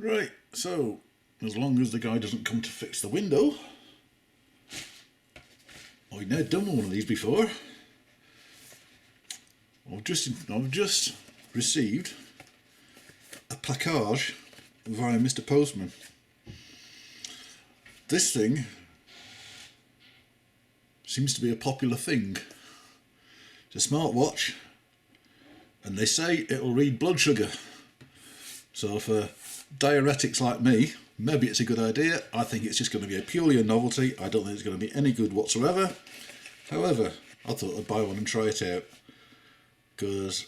Right, so as long as the guy doesn't come to fix the window, I've never done one of these before. I've just received a placage via Mr. Postman. This thing seems to be a popular thing. It's a smartwatch, and they say it'll read blood sugar. So for diuretics like me, maybe it's a good idea. I think it's just going to be purely a novelty. I don't think it's going to be any good whatsoever. However, I thought I'd buy one and try it out, because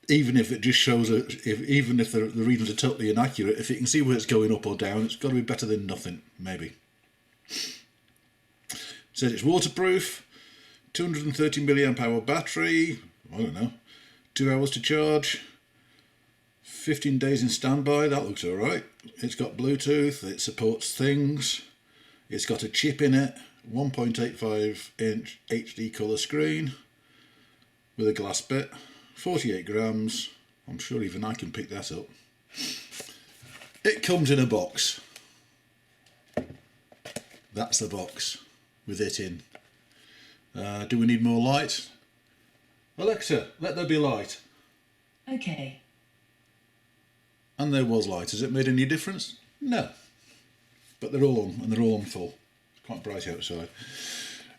even if it just shows, even if the readings are totally inaccurate, if you can see where it's going up or down, it's got to be better than nothing, maybe. It says it's waterproof, 230 milliamp hour battery, I don't know, 2 hours to charge, 15 days in standby, that looks alright. It's got Bluetooth, it supports things, it's got a chip in it, 1.85 inch HD colour screen with a glass bit, 48 grams, I'm sure even I can pick that up. It comes in a box. That's the box with it in. Do we need more light? Alexa, let there be light. Okay. And there was light. Has it made any difference? No. But they're all on, and they're all on full. It's quite bright outside.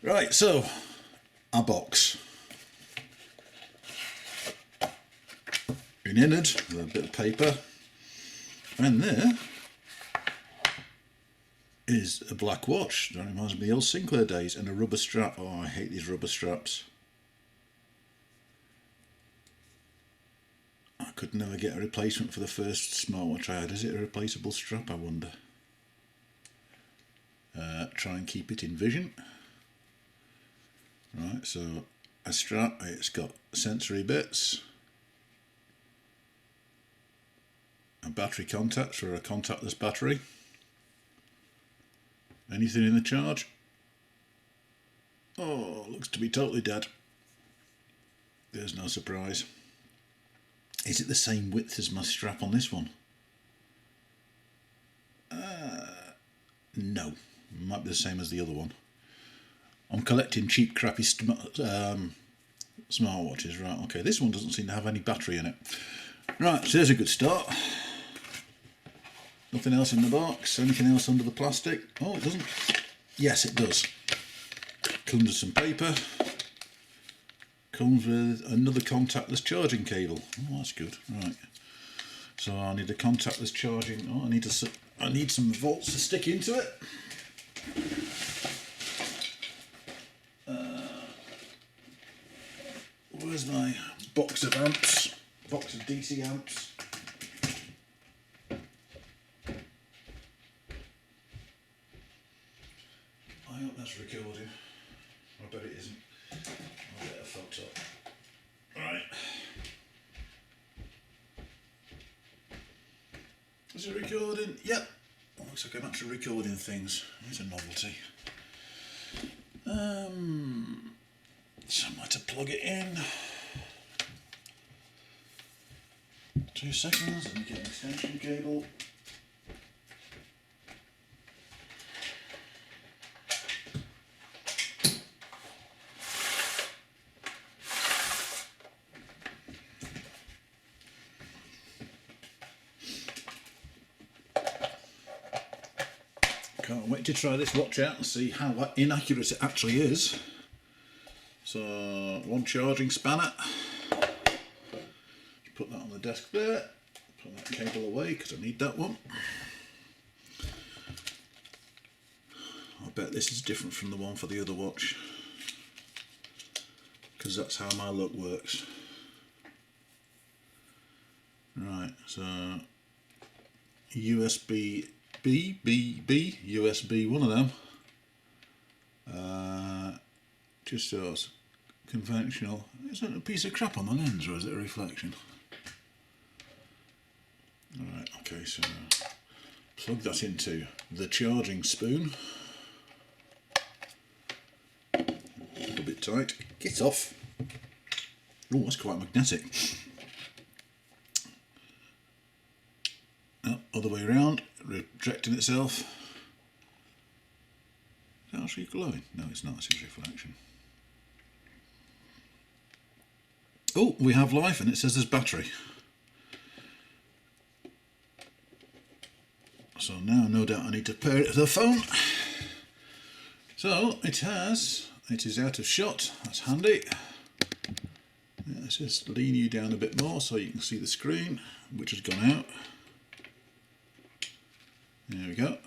Right, so, our box. In innard, with a bit of paper. And there is a black watch. That reminds me of the old Sinclair days, and a rubber strap. Oh, I hate these rubber straps. I could never get a replacement for the first smartwatch I had. Is it a replaceable strap, I wonder? Try and keep it in vision. Right, so a strap, it's got sensory bits, a battery contact for a contactless battery. Anything in the charge? Oh, looks to be totally dead. There's no surprise. Is it the same width as my strap on this one? No, might be the same as the other one. I'm collecting cheap, crappy smartwatches. Right, okay, this one doesn't seem to have any battery in it. Right, so there's a good start. Nothing else in the box. Anything else under the plastic? Oh, it doesn't. Yes, it does. Comes with some paper. Comes with another contactless charging cable. Oh, that's good. Right. So I need a contactless charging. Oh, I need some volts to stick into it. Where's my box of amps? Box of DC amps. I hope that's recording. I bet it isn't. I'll get a photo. Right. Is it recording? Yep. Oh, looks like I'm actually recording things. It's a novelty. Somewhere to plug it in. 2 seconds, let me get an extension cable. Can't wait to try this watch out and see how inaccurate it actually is. So, one charging spanner. Put that on the desk there. Put that cable away because I need that one. I bet this is different from the one for the other watch, because that's how my luck works. Right, so USB B, USB, one of them. Just so it's conventional. Is that a piece of crap on the lens, or is it a reflection? Alright, okay, so plug that into the charging spoon. A little bit tight. Get off! Oh, that's quite magnetic. Oh, other way around, rejecting itself. Is that actually glowing? No, it's not, it's a reflection. Oh, we have life, and it says there's battery. So now, no doubt, I need to pair it to the phone. So it is out of shot. That's handy. Let's just lean you down a bit more so you can see the screen, which has gone out. There we go.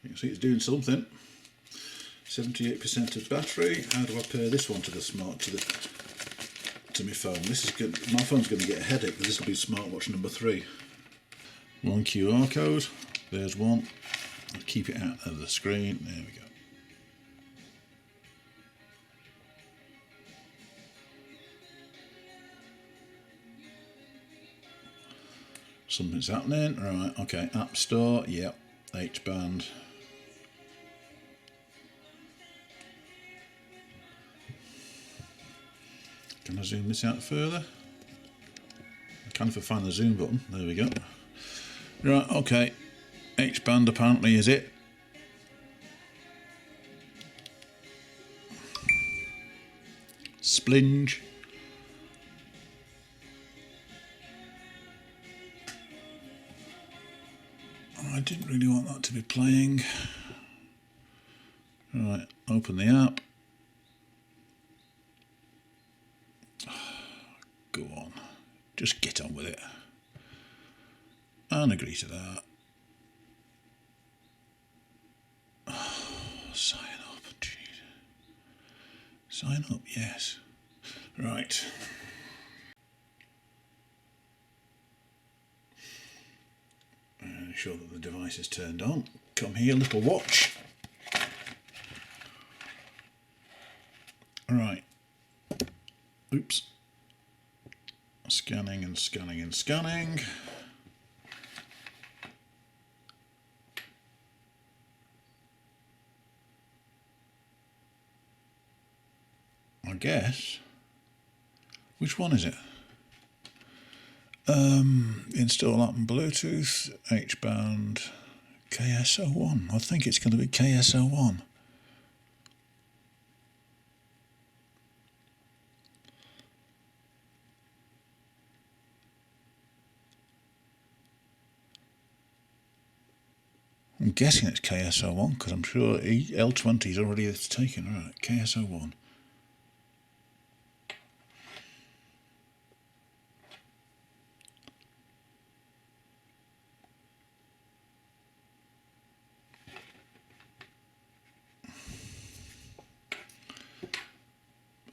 You can see it's doing something. 78% of battery. How do I pair this one to the to my phone? This is good. My phone's going to get a headache because this will be smartwatch number 3. One QR code. There's one. I'll keep it out of the screen. There we go. Something's happening. Right, okay. App Store. Yep. H-band. Can I zoom this out further? I can if I find the zoom button. There we go. Right, okay. H-band apparently is it. Splinge. I didn't really want that to be playing. Right, open the app. Go on. Just get on with it. And agree to that. Sign up, jeez. Sign up, yes. Right. Ensure that the device is turned on. Come here, little watch. Right. Oops. Scanning and scanning and scanning. I guess. Which one is it? Install app and Bluetooth, H-band, KSO1. I think it's going to be KSO1. I'm guessing it's KSO1 because I'm sure L20 is already taken. Right, KSO1.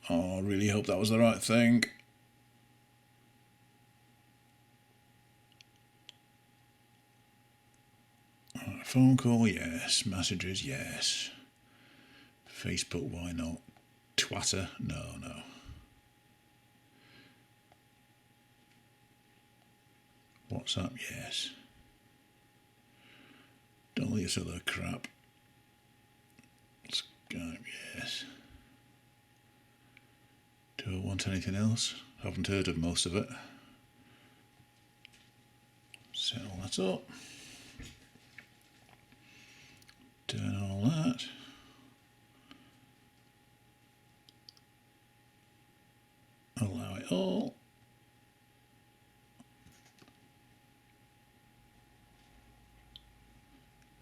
Oh, I really hope that was the right thing. Phone call, yes. Messages, yes. Facebook, why not? Twitter, no. WhatsApp, yes. All this other crap. Skype, yes. Do I want anything else? Haven't heard of most of it. Set all that up. Turn all that. Allow it all.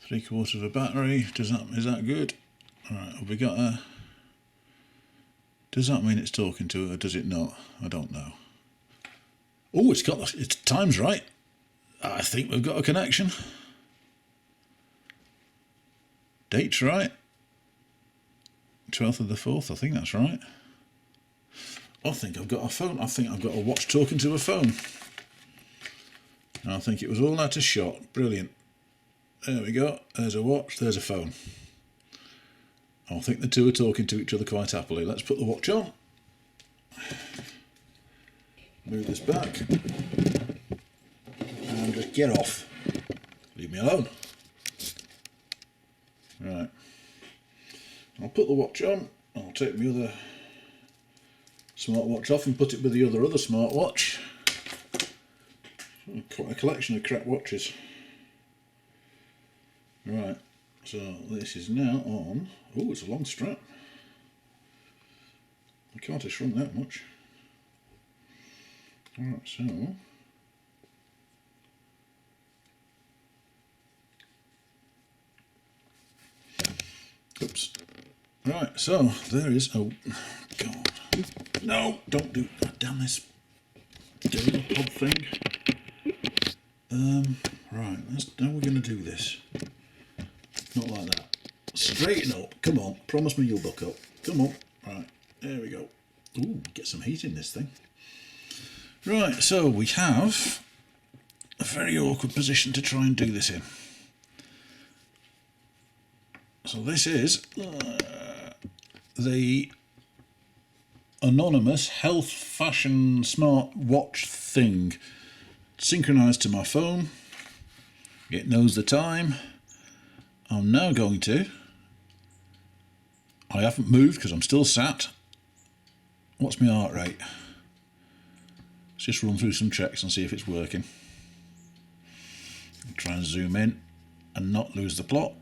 Three-quarters of a battery. Is that good? Alright, have we got a... Does that mean it's talking to it or does it not? I don't know. Oh, it's time's right. I think we've got a connection. Date's right. 12th of the 4th, I think that's right. I think I've got a phone. I think I've got a watch talking to a phone. I think it was all out of shot. Brilliant. There we go. There's a watch, there's a phone. I think the two are talking to each other quite happily. Let's put the watch on. Move this back. And just get off. Leave me alone. Right. I'll put the watch on. I'll take my other smartwatch off and put it with the other smartwatch. Quite a collection of crap watches. Right, so this is now on. Oh, it's a long strap. I can't have shrunk that much. Alright, so oops. Right, so there is. Oh, God. No, don't do. God damn this gorilla pod thing. Right, how are we going to do this? Not like that. Straighten up. Come on. Promise me you'll buck up. Come on. Right, there we go. Ooh, get some heat in this thing. Right, so we have a very awkward position to try and do this in. So this is the anonymous health fashion smart watch thing, synchronized to my phone. It knows the time. I'm now going to, I haven't moved because I'm still sat. What's my heart rate? Let's just run through some checks and see if it's working. I'll try and zoom in and not lose the plot.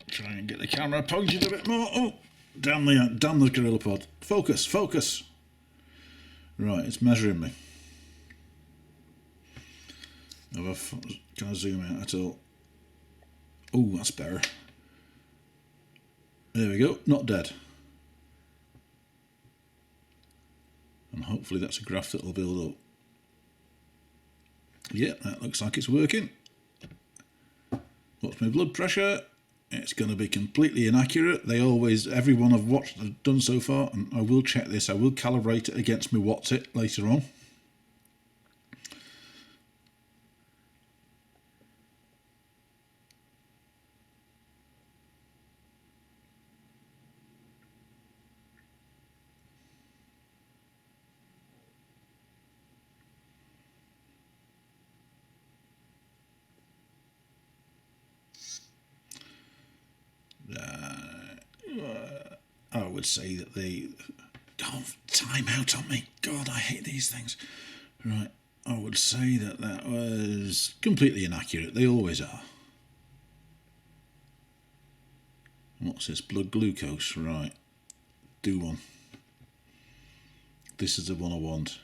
Try and get the camera pointed a bit more. Oh, damn the gorilla pod. Focus, focus. Right, it's measuring me. Can I zoom out at all? Oh, that's better. There we go, not dead. And hopefully that's a graph that will build up. Yeah, that looks like it's working. What's my blood pressure? It's going to be completely inaccurate. Everyone I've watched have done so far, and I will check this. I will calibrate it against my What's It later on. I would say that time out on me. God, I hate these things. Right, I would say that was completely inaccurate. They always are. What's this? Blood glucose. Right, do one. This is the one I want.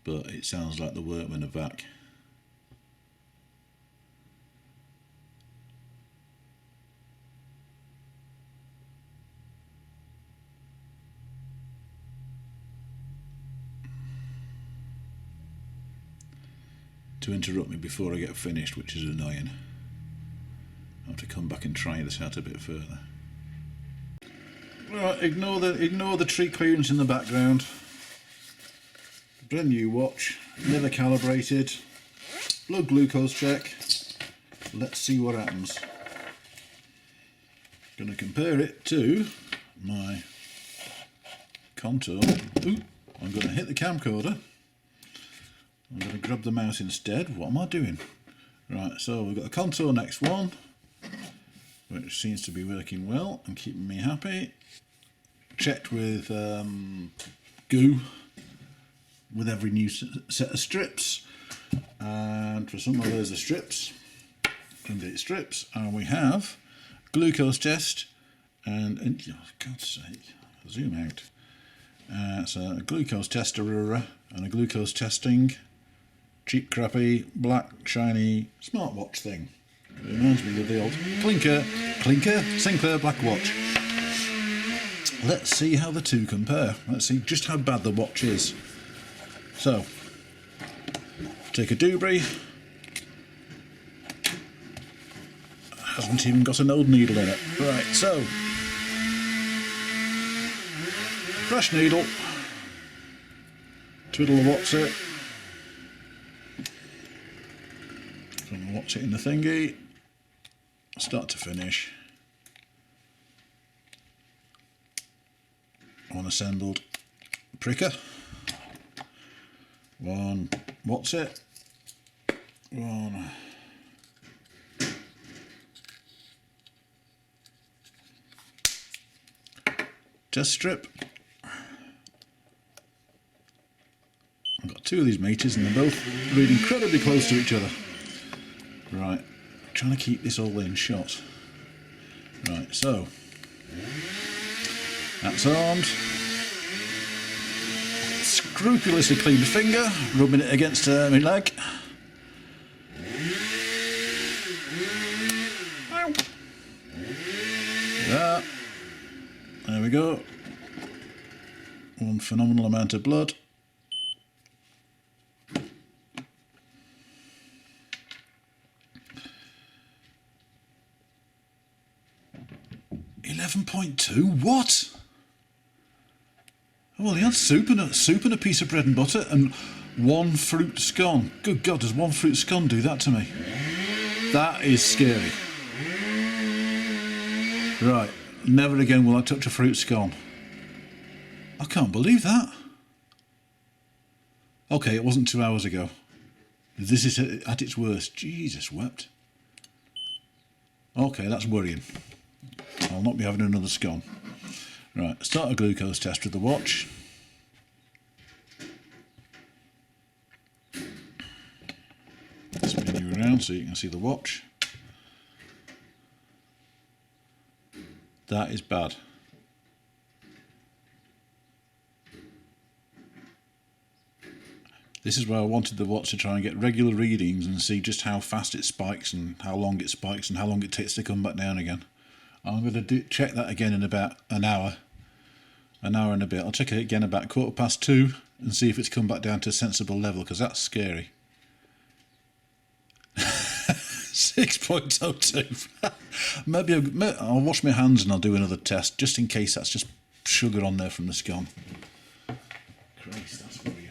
But it sounds like the workmen are back. To interrupt me before I get finished, which is annoying. I'll have to come back and try this out a bit further. Right, ignore the tree clearance in the background. Brand new watch, never calibrated. Blood glucose check. Let's see what happens. Going to compare it to my contour. Ooh, I'm going to hit the camcorder. I'm going to grab the mouse instead. What am I doing? Right, so we've got a contour next one, which seems to be working well and keeping me happy. Checked with goo with every new set of strips, and for some of those are strips, indeed strips, and we have glucose test and oh, God's sake, zoom out. So a glucose tester and a glucose testing. Cheap, crappy, black, shiny smartwatch thing. It reminds me of the old Clinker Sinclair black watch. Let's see how the two compare. Let's see just how bad the watch is. So, take a Dubry. Hasn't even got an old needle in it. Right, so fresh needle. Twiddle the What's It. Watch it in the thingy, start to finish, one assembled pricker, one What's It, one test strip, I've got two of these meters and they're both read incredibly close to each other. Right, I'm trying to keep this all in shot. Right, so that's armed. Scrupulously clean finger, rubbing it against my leg. Ow. There we go. One phenomenal amount of blood. $11.2? What? Well, he had soup and a piece of bread and butter and one fruit scone. Good God, does one fruit scone do that to me? That is scary. Right, never again will I touch a fruit scone. I can't believe that. Okay, it wasn't 2 hours ago. This is at its worst. Jesus wept. Okay, that's worrying. I'll not be having another scone. Right, start a glucose test with the watch. Spin you around so you can see the watch. That is bad. This is where I wanted the watch to try and get regular readings and see just how fast it spikes and how long it spikes and how long it takes to come back down again. I'm going to check that again in about an hour and a bit. I'll check it again about 2:15 and see if it's come back down to a sensible level, because that's scary. 6.02. Maybe I'll wash my hands and I'll do another test just in case that's just sugar on there from the scone. Christ, that's worrying.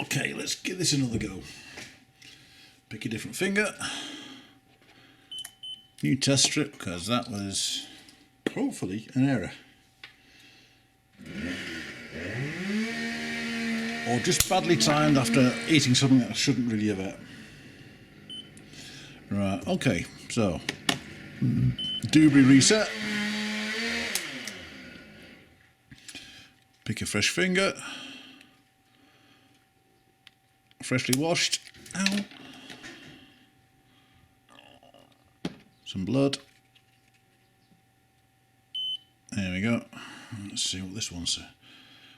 Okay, let's give this another go. Pick a different finger. New test strip, because that was hopefully an error. Or just badly timed after eating something that I shouldn't really have ate. Right, okay, so Dewberry reset. Pick a fresh finger. Freshly washed. Ow. Some blood. There we go. Let's see what this one says.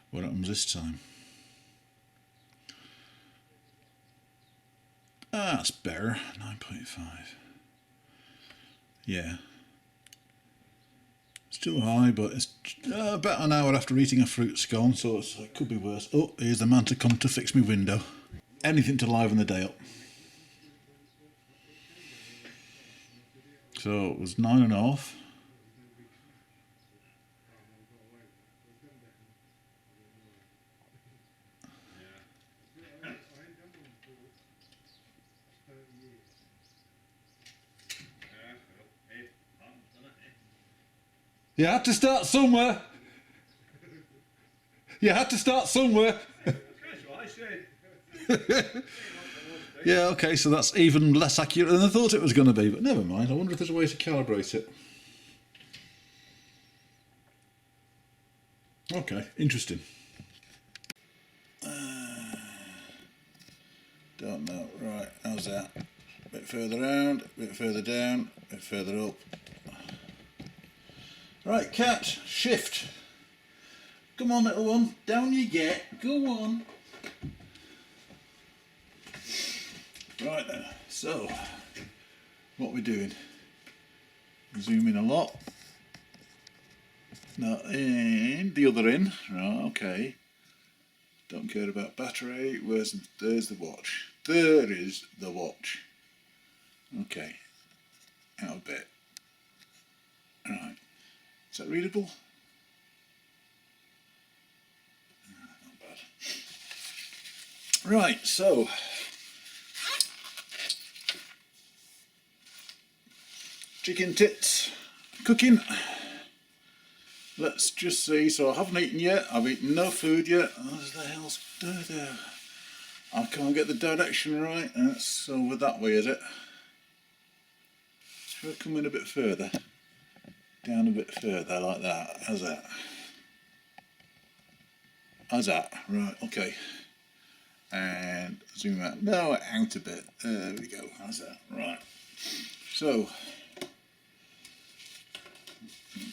What happens this time? Ah, that's better. 9.5. Yeah. Still high, but it's about an hour after eating a fruit scone, so it could be worse. Oh, here's the man to come to fix my window. Anything to liven the day up. So it was 9.5. You had to start somewhere. You had to start somewhere. That's what I said. Yeah, okay, so that's even less accurate than I thought it was going to be, but never mind. I wonder if there's a way to calibrate it. Okay, interesting. Don't know. Right, how's that? A bit further around, a bit further down, a bit further up. Right, cat, shift. Come on, little one. Down you get. Go on. Right then. So, what we're doing? Zoom in a lot. Now in, the other in. Right, okay. Don't care about battery. There's the watch. There is the watch. Okay. Out a bit. Right. Is that readable? Not bad. Right, so chicken tits cooking. Let's just see. So I haven't eaten yet. I've eaten no food yet. What the hell's there? I can't get the direction right. That's over that way, is it? Should I come in a bit further? Down a bit further, like that. How's that? How's that? Right, okay. And zoom out. No, out a bit. There we go. How's that? Right. So,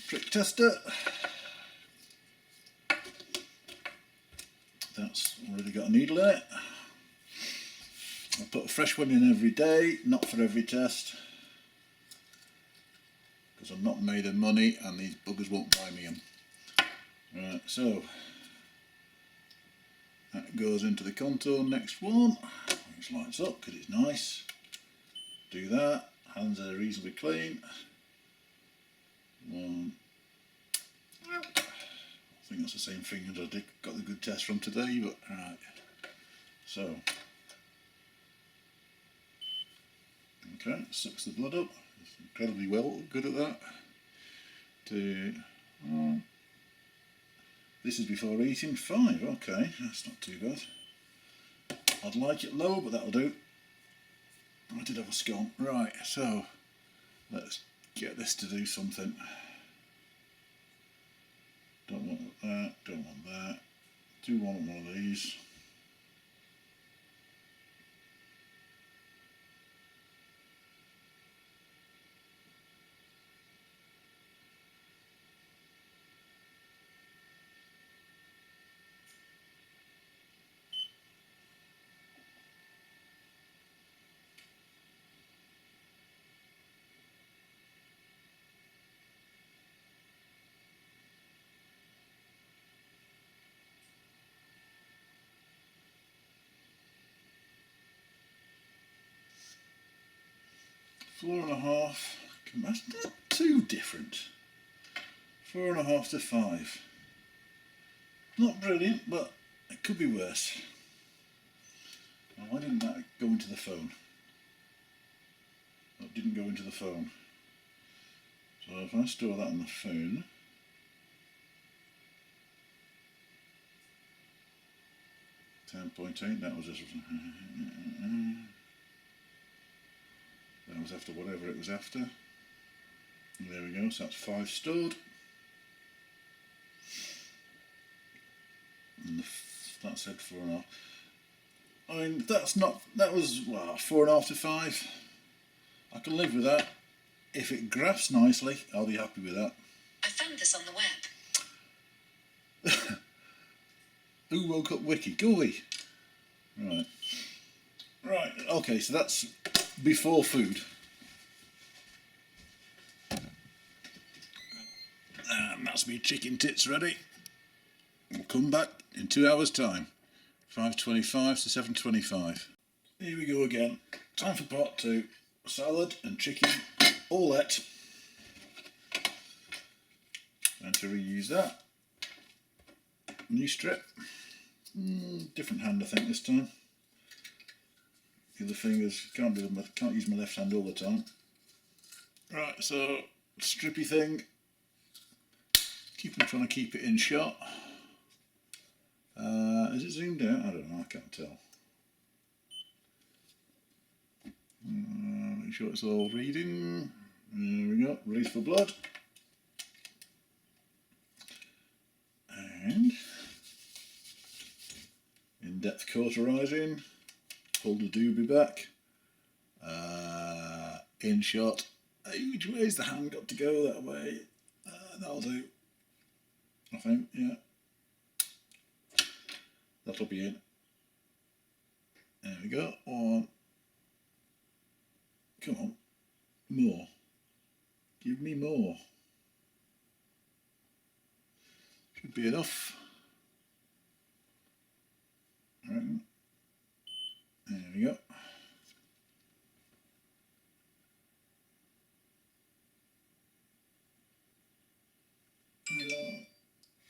prick tester. That's already got a needle in it. I put a fresh one in every day, not for every test, because I'm not made of money and these buggers won't buy me them. Right, so that goes into the contour. Next one, which lights up because it's nice. Do that. Hands are reasonably clean. One. I think that's the same thing as I did. Got the good test from today, but right. So, okay, sucks the blood up. It's incredibly good at that. This is before eating. 5. Okay, that's not too bad. I'd like it low, but that'll do. I did have a scone. Right, so let's get this to do something. Don't want that, don't want that. Do want one of these. Four and a half. That's not too different. 4.5 to 5. Not brilliant, but it could be worse. Well, why didn't that go into the phone? That didn't go into the phone. So if I store that on the phone, .8, that was just that was after whatever it was after. And there we go, so that's 5 stored. And that said 4.5. I mean, that was, well, 4.5 to 5. I can live with that. If it graphs nicely, I'll be happy with that. I found this on the web. Who woke up Wiki? Gooey. Right. Right, okay, so that's before food. And that's me chicken tits ready. We'll come back in 2 hours' time. 5:25 to 7:25. Here we go again. Time for part 2. Salad and chicken omelette. And to reuse that. New strip. Different hand, I think, this time. The other fingers can't use my left hand all the time. Right, so strippy thing. Trying to keep it in shot. Is it zoomed out? I don't know. I can't tell. Make sure it's all reading. There we go. Release for blood. And in-depth cauterizing. Pull the doobie back. In shot. Which way's the hand got to go? That way. That'll do. I think, yeah. That'll be in. There we go. One. Come on. More. Give me more. Should be enough. I reckon. There we go.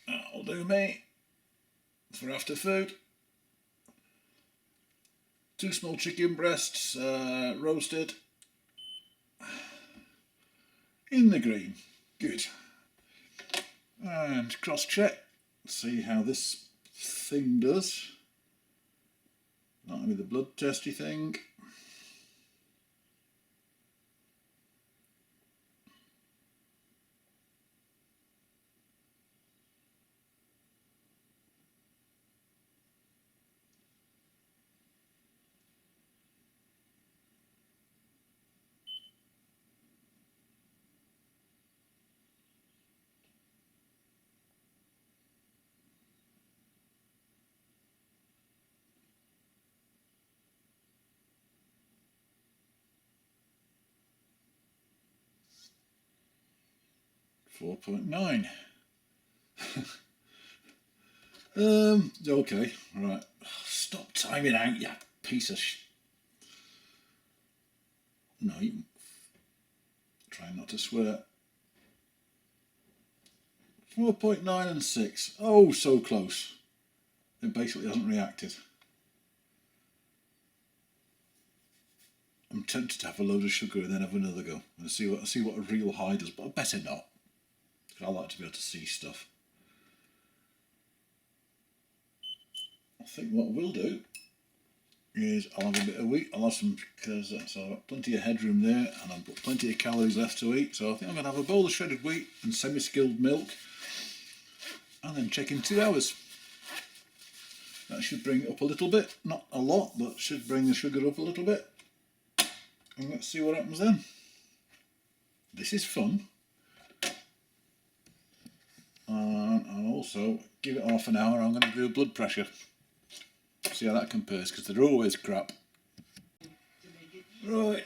That'll do me for after food. 2 small chicken breasts, roasted, in the green. Good. And cross check, see how this thing does. Not only the blood testy thing. .9. Okay, right. Stop timing out, you piece of No, you can try not to swear. 4.9 and 6. Oh, so close. It basically hasn't reacted. I'm tempted to have a load of sugar and then have another go and see what a real high does, but I better not. I like to be able to see stuff. I think what we'll do is I'll have a bit of wheat. I'll have some, because so I've got plenty of headroom there and I've got plenty of calories left to eat. So I think I'm going to have a bowl of shredded wheat and semi-skimmed milk and then check in 2 hours. That should bring it up a little bit, not a lot, but should bring the sugar up a little bit. And let's see what happens then. This is fun. And I'll also give it half an hour. I'm going to do a blood pressure. See how that compares, because they're always crap. Right,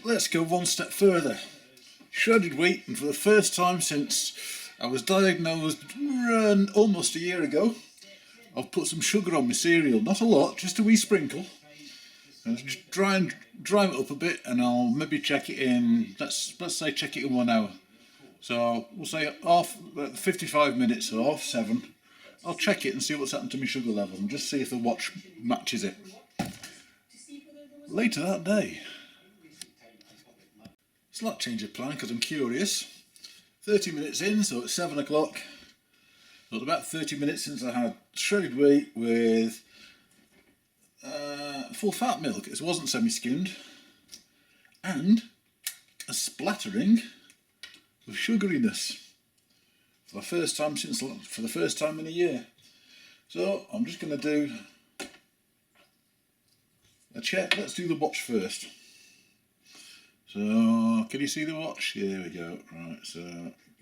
let's go one step further. Shredded wheat, and for the first time since I was diagnosed almost a year ago, I've put some sugar on my cereal. Not a lot, just a wee sprinkle. And just dry it up a bit, and I'll maybe check it in. Let's say check it in 1 hour. So we'll say 55 minutes or half 7. I'll check it and see what's happened to my sugar level and just see if the watch matches it. Later that day, slight change of plan because I'm curious. 30 minutes in, so it's 7 o'clock. So it's about 30 minutes since I had shredded wheat with full fat milk. It wasn't semi-skimmed, and a splattering of sugariness for the first time in a year. So I'm just going to do a check. Let's do the watch first. So can you see the watch? There we go. Right, so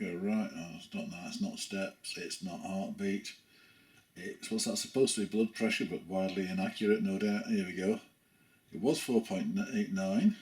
go right. Oh, it's not that. It's not steps. It's not heartbeat. It's what's that supposed to be? Blood pressure, but wildly inaccurate, no doubt. Here we go. It was 4.89.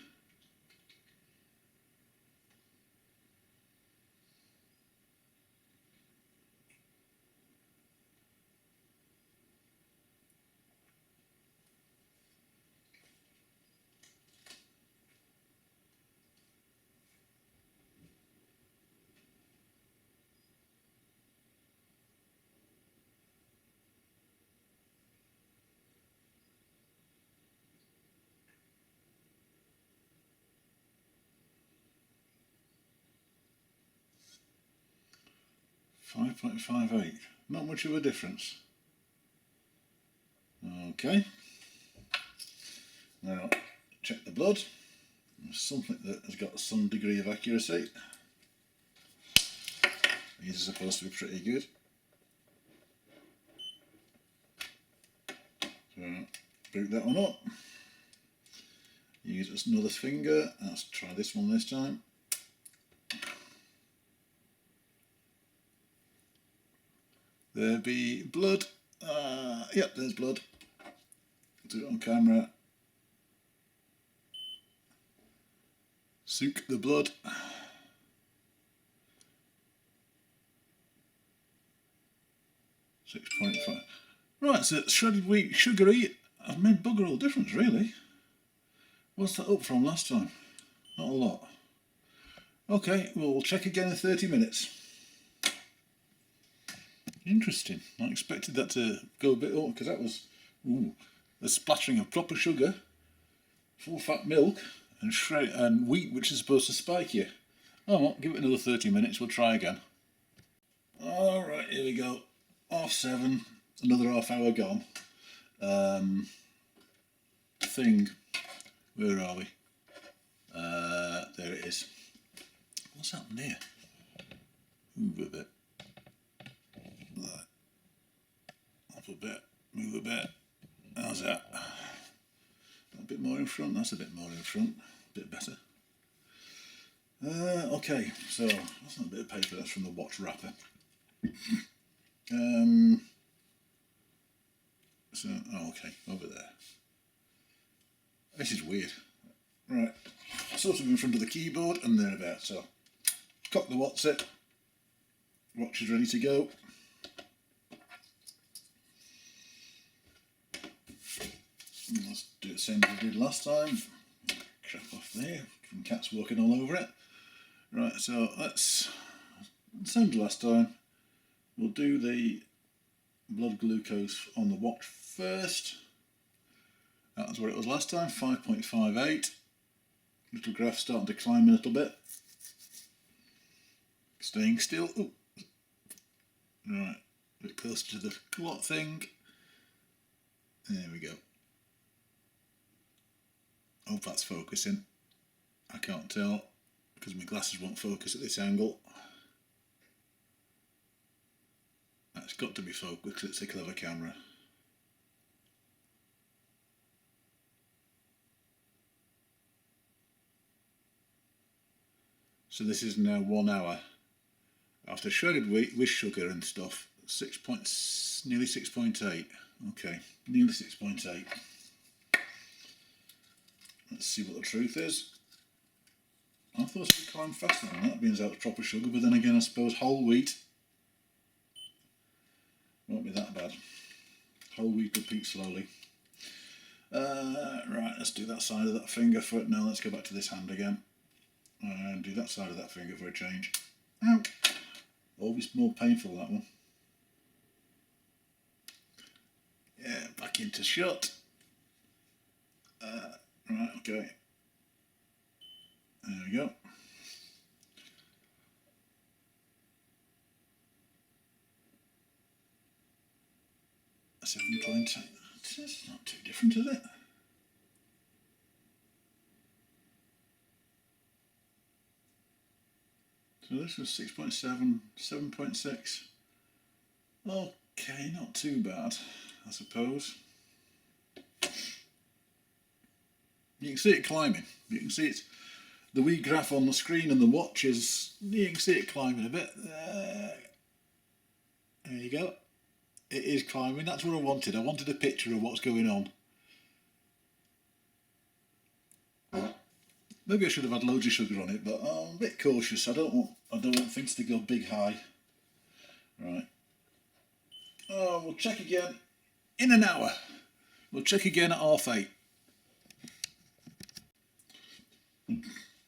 5.58. Not much of a difference. Okay. Now check the blood. Something that has got some degree of accuracy. These are supposed to be pretty good. So boot that one up. Use another finger. Let's try this one this time. There be blood Yep, there's blood. Do it on camera. Soak the blood. 6.5. Right, so shredded wheat, sugary. I've made bugger all difference, really. What's that up from last time? Not a lot. Okay, well, we'll check again in 30 minutes. Interesting. I expected that to go a bit up because that was a splattering of proper sugar, full fat milk, and wheat, which is supposed to spike you. Oh well, give it another 30 minutes. We'll try again. All right, here we go. 7:30. Another half hour gone. Thing. Where are we? There it is. What's happened here? Move a bit. Up a bit. Move a bit. How's that? A bit more in front. That's a bit more in front. A bit better. Okay, so that's not a bit of paper. That's from the watch wrapper. Okay, over there. This is weird. Right, sort of in front of the keyboard and thereabouts. So, cock the watch it. Watch is ready to go. And let's do the same as we did last time. Crap off there. Cat's walking all over it. Right, so let's same as last time. We'll do the blood glucose on the watch first. That's what it was last time, 5.58. Little graph starting to climb a little bit. Staying still. Ooh. Right, a bit closer to the clock thing. There we go. Hope that's focusing. I can't tell because my glasses won't focus at this angle. That's got to be focused because it's a clever camera. So this is now 1 hour after shredded wheat with sugar and stuff. Nearly 6.8. Okay, nearly 6.8. Let's see what the truth is. I thought it would climb faster than that, being as it's proper sugar, but then again I suppose whole wheat won't be that bad. Whole wheat will peak slowly. Right, let's do that side of that finger for it. Now let's go back to this hand again. And do that side of that finger for a change. Ow! Always more painful, that one. Yeah, back into shut. Right, okay. There we go. A 7.8. That's not too different, is it? So this was 6.7, 7.6. Okay, not too bad, I suppose. You can see it climbing. You can see it's the wee graph on the screen and the watch is, you can see it climbing a bit. There you go. It is climbing. That's what I wanted. I wanted a picture of what's going on. Maybe I should have had loads of sugar on it, but I'm a bit cautious. I don't want things to go big high. Right. Oh, we'll check again in an hour. We'll check again at 8:30.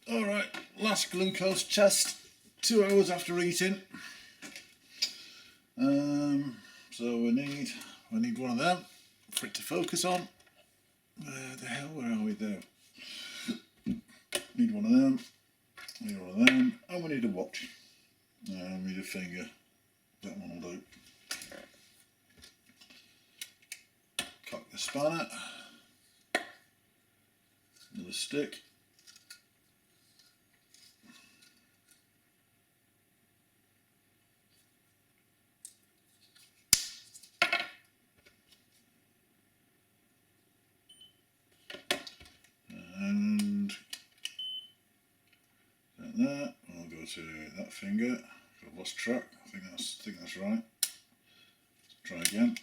All right. Last glucose test. 2 hours after eating. So we need one of them for it to focus on. Where the hell? Where are we there? Need one of them, need one of them, and we need a watch. We need a finger. That one will do. Cock the spanner. Another stick. And that. I'll go to that finger. I've lost track. I think that's right. Let's try again.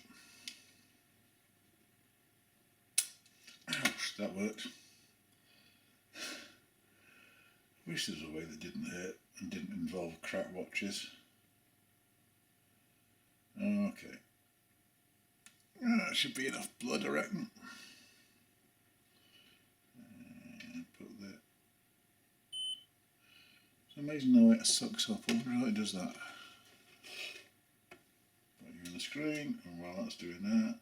wish there was a way that didn't hurt and didn't involve crap watches. Okay. That should be enough blood, I reckon. Put the... It's amazing the way it sucks up. I wonder how it does that. Put you on the screen, and while that's doing that,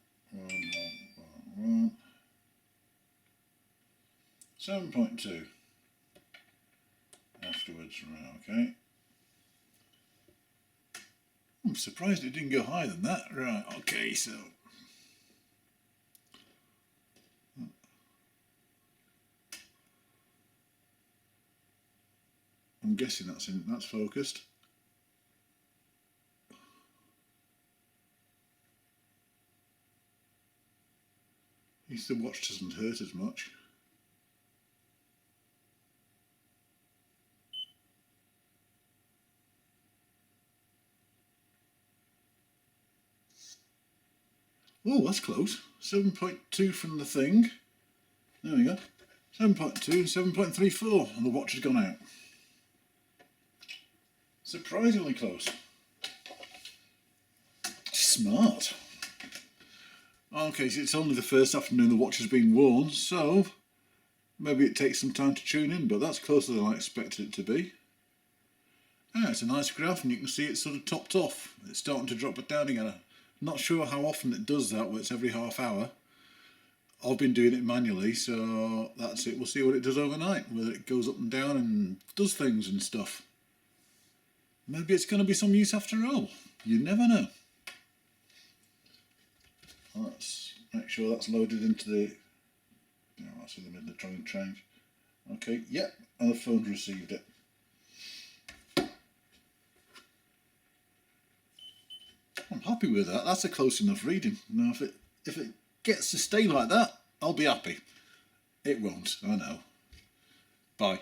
7.2 afterwards, right, okay. I'm surprised it didn't go higher than that. Right, okay, so I'm guessing that's focused. At least the watch doesn't hurt as much. Oh, that's close. 7.2 from the thing. There we go. 7.2 and 7.34, and the watch has gone out. Surprisingly close. Smart. Okay, so it's only the first afternoon the watch has been worn, so maybe it takes some time to tune in, but that's closer than I expected it to be. Yeah, it's a nice graph, and you can see it's sort of topped off. It's starting to drop it down again. I'm not sure how often it does that, where it's every half hour. I've been doing it manually, so that's it. We'll see what it does overnight, whether it goes up and down and does things and stuff. Maybe it's going to be some use after all. You never know. Let's make sure that's loaded into the... Oh, that's in the middle of trying to change. Okay, yep, and the phone's received it. I'm happy with that. That's a close enough reading. Now, if it gets to stay like that, I'll be happy. It won't, I know. Bye.